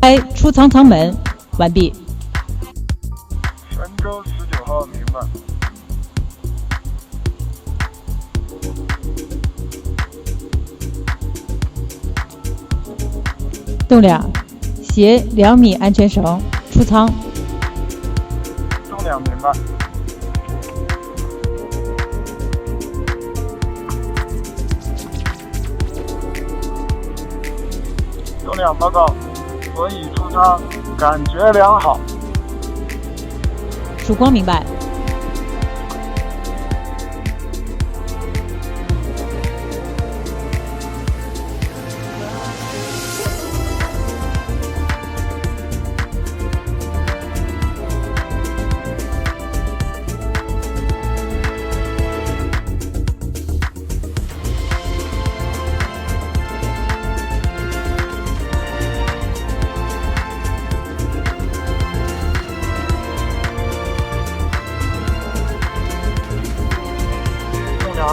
开出舱舱门完毕。神舟19号明白。动两，携2米安全绳出舱。动两明白。动两报告，所以出舱，感觉良好。曙光明白。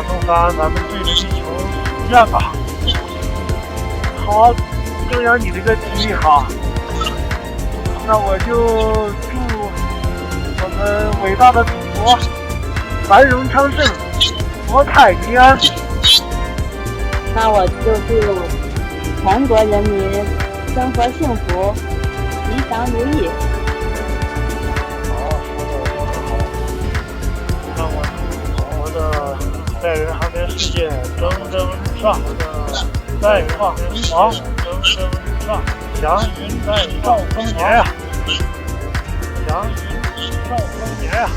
动3，咱们对着地球实验吧。好，正阳你这个提议好。那我就祝我们伟大的祖国繁荣昌盛，国泰民安。那我就祝全国人民生活幸福，吉祥如意。好，说得好。那我祝我的载人航天事业蒸蒸日上，载人航天事业蒸蒸日上，祥云在兆丰年呀，祥云兆丰年呀。